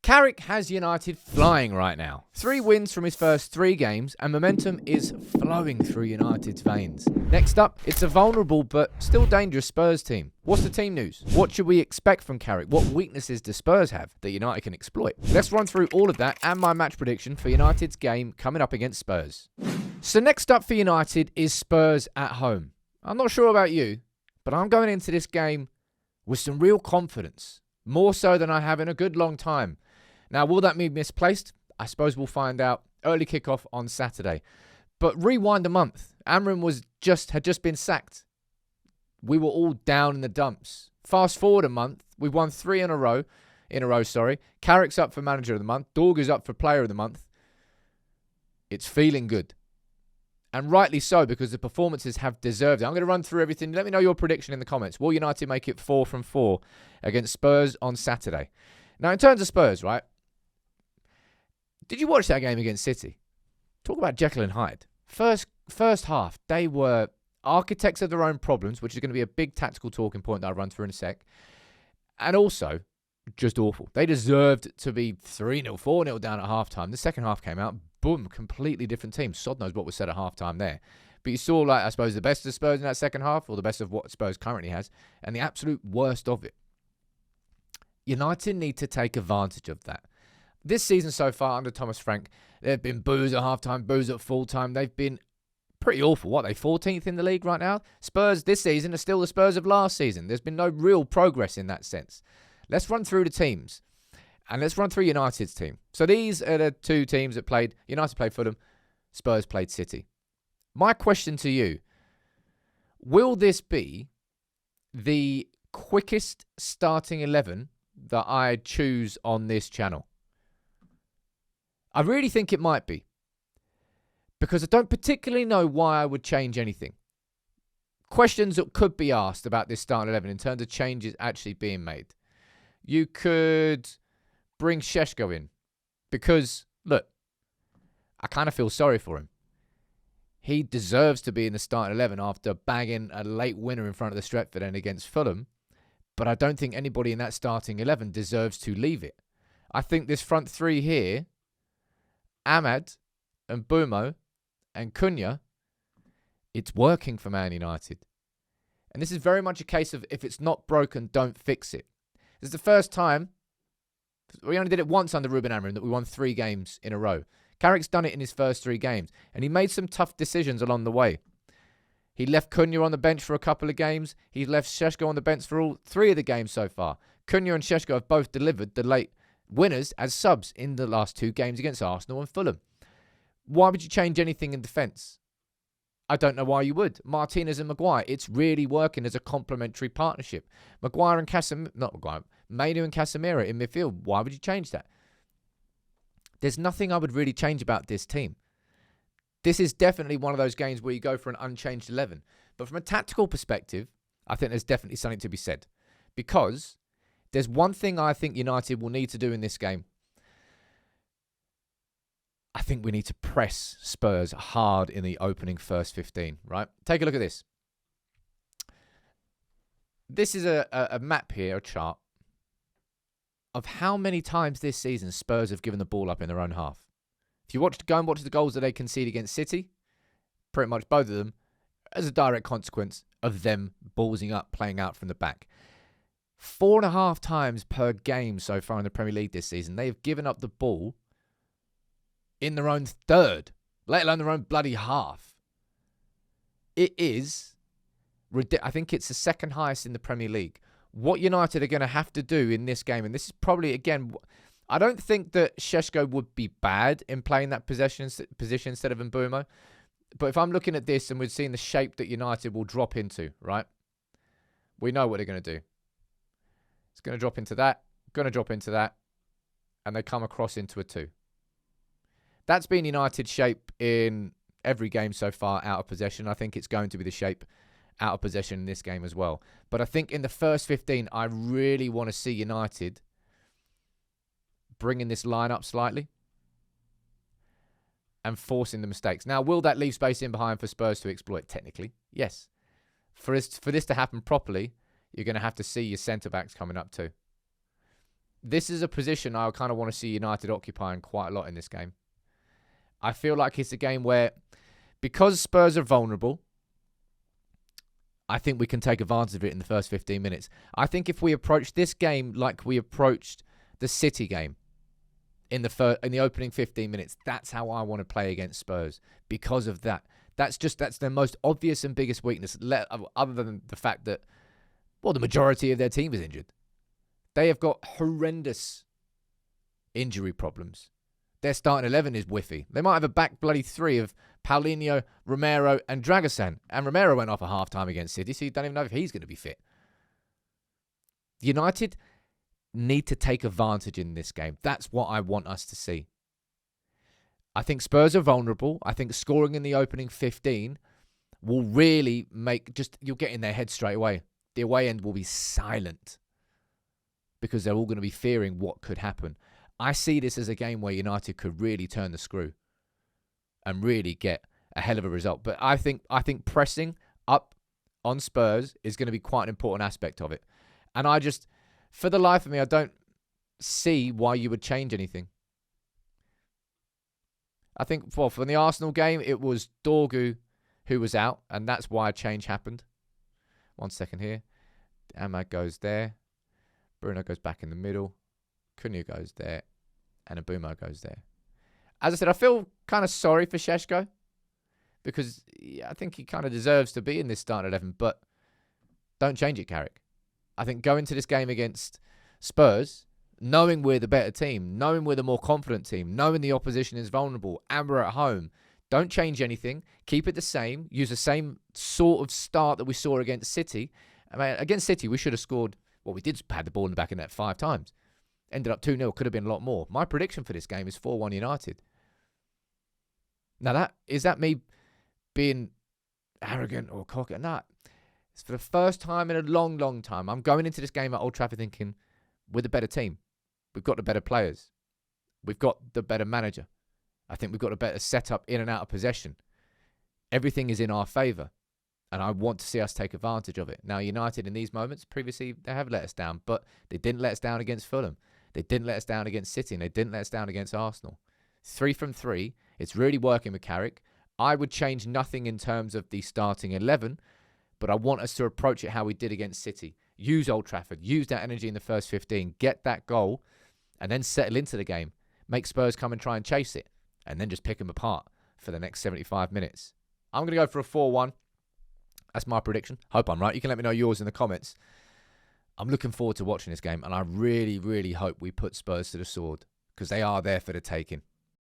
Carrick has United flying right now. 3 wins from his first 3 games, and momentum is flowing through United's veins. Next up, it's a vulnerable but still dangerous Spurs team. What's the team news? What should we expect from Carrick? What weaknesses do Spurs have that United can exploit? Let's run through all of that and my match prediction for United's game coming up against Spurs. So next up for United is Spurs at home. I'm not sure about you, but I'm going into this game with some real confidence. More so than I have in a good long time. Now, will that be misplaced? I suppose we'll find out. Early kickoff on Saturday. But rewind a month. Amrin had just been sacked. We were all down in the dumps. Fast forward a month. We've won 3 in a row. Carrick's up for Manager of the Month. Dorger's up for Player of the Month. It's feeling good. And rightly so, because the performances have deserved it. I'm going to run through everything. Let me know your prediction in the comments. Will United make it 4 from 4 against Spurs on Saturday? Now, in terms of Spurs, right? Did you watch that game against City? Talk about Jekyll and Hyde. First half, they were architects of their own problems, which is going to be a big tactical talking point that I'll run through in a sec. And also, just awful. They deserved to be 3-0, 4-0 down at halftime. The second half came out, boom, completely different team. Sod knows what was said at halftime there. But you saw, I suppose, the best of Spurs in that second half, or the best of what Spurs currently has, and the absolute worst of it. United need to take advantage of that. This season so far under Thomas Frank, there have been boos at halftime, boos at full-time. They've been pretty awful. What, they 14th in the league right now? Spurs this season are still the Spurs of last season. There's been no real progress in that sense. Let's run through the teams. And let's run through United's team. So these are the 2 teams that played. United played Fulham. Spurs played City. My question to you, will this be the quickest starting 11 that I choose on this channel? I really think it might be. Because I don't particularly know why I would change anything. Questions that could be asked about this starting 11 in terms of changes actually being made. You could bring Sesko in. Because, look, I kind of feel sorry for him. He deserves to be in the starting 11 after bagging a late winner in front of the Stretford end against Fulham. But I don't think anybody in that starting 11 deserves to leave it. I think this front 3 here, Ahmad and Mbeumo and Cunha, it's working for Man United. And this is very much a case of if it's not broken, don't fix it. This is the first time, we only did it once under Ruben Amorim, that we won 3 games in a row. Carrick's done it in his first 3 games, and he made some tough decisions along the way. He left Cunha on the bench for a couple of games. He's left Sesko on the bench for all 3 of the games so far. Cunha and Sesko have both delivered the late winners as subs in the last 2 games against Arsenal and Fulham. Why would you change anything in defence? I don't know why you would. Martinez and Maguire, it's really working as a complementary partnership. Mainu and Casemiro in midfield, why would you change that? There's nothing I would really change about this team. This is definitely one of those games where you go for an unchanged 11. But from a tactical perspective, I think there's definitely something to be said. Because there's one thing I think United will need to do in this game. I think we need to press Spurs hard in the opening first 15, right? Take a look at this. This is a map here, a chart, of how many times this season Spurs have given the ball up in their own half. If you go and watch the goals that they concede against City, pretty much both of them, as a direct consequence of them ballsing up, playing out from the back. 4.5 times per game so far in the Premier League this season, they have given up the ball in their own third, let alone their own bloody half. It is, I think it's the second highest in the Premier League. What United are going to have to do in this game, and this is probably, again, I don't think that Sesko would be bad in playing that position instead of Mbeumo. But if I'm looking at this and we're seeing the shape that United will drop into, right? We know what they're going to do. It's going to drop into that, and they come across into a 2. That's been United's shape in every game so far out of possession. I think it's going to be the shape out of possession in this game as well. But I think in the first 15, I really want to see United bringing this line up slightly and forcing the mistakes. Now, will that leave space in behind for Spurs to exploit? Technically, yes. For this to happen properly, you're going to have to see your centre-backs coming up too. this is a position I kind of want to see United occupying quite a lot in this game. I feel like it's a game where, because Spurs are vulnerable, I think we can take advantage of it in the first 15 minutes. I think if we approach this game like we approached the City game in the opening 15 minutes, that's how I want to play against Spurs. Because of that. That's their most obvious and biggest weakness, other than the fact that, well, the majority of their team is injured. They have got horrendous injury problems. Their starting 11 is whiffy. They might have a back bloody three of Paulinho, Romero, and Dragosan. And Romero went off at half-time against City, so you don't even know if he's going to be fit. United need to take advantage in this game. That's what I want us to see. I think Spurs are vulnerable. I think scoring in the opening 15 will really you'll get in their head straight away. The away end will be silent because they're all going to be fearing what could happen. I see this as a game where United could really turn the screw and really get a hell of a result. But I think pressing up on Spurs is going to be quite an important aspect of it. And for the life of me, I don't see why you would change anything. I think, well, for the Arsenal game, it was Dorgu who was out, and that's why a change happened. 1 second here. Ahmad goes there. Bruno goes back in the middle. Cunha goes there. And Mbeumo goes there. As I said, I feel kind of sorry for Sesko because I think he kind of deserves to be in this starting 11, but don't change it, Carrick. I think go into this game against Spurs, knowing we're the better team, knowing we're the more confident team, knowing the opposition is vulnerable, and we're at home. Don't change anything. Keep it the same. Use the same sort of start that we saw against City. I mean, against City, we should have scored. Well, we did pad the ball in the back of the net 5 times. Ended up 2-0. Could have been a lot more. My prediction for this game is 4-1 United. Now, is that me being arrogant or cocky? No. It's for the first time in a long, long time. I'm going into this game at Old Trafford thinking we're the better team. We've got the better players. We've got the better manager. I think we've got a better setup in and out of possession. Everything is in our favour. And I want to see us take advantage of it. Now, United in these moments, previously, they have let us down. But they didn't let us down against Fulham. They didn't let us down against City. And they didn't let us down against Arsenal. 3 from 3. It's really working with Carrick. I would change nothing in terms of the starting 11. But I want us to approach it how we did against City. Use Old Trafford. Use that energy in the first 15. Get that goal. And then settle into the game. Make Spurs come and try and chase it. And then just pick them apart for the next 75 minutes. I'm going to go for a 4-1. That's my prediction. Hope I'm right. You can let me know yours in the comments. I'm looking forward to watching this game. And I really, really hope we put Spurs to the sword. Because they are there for the taking.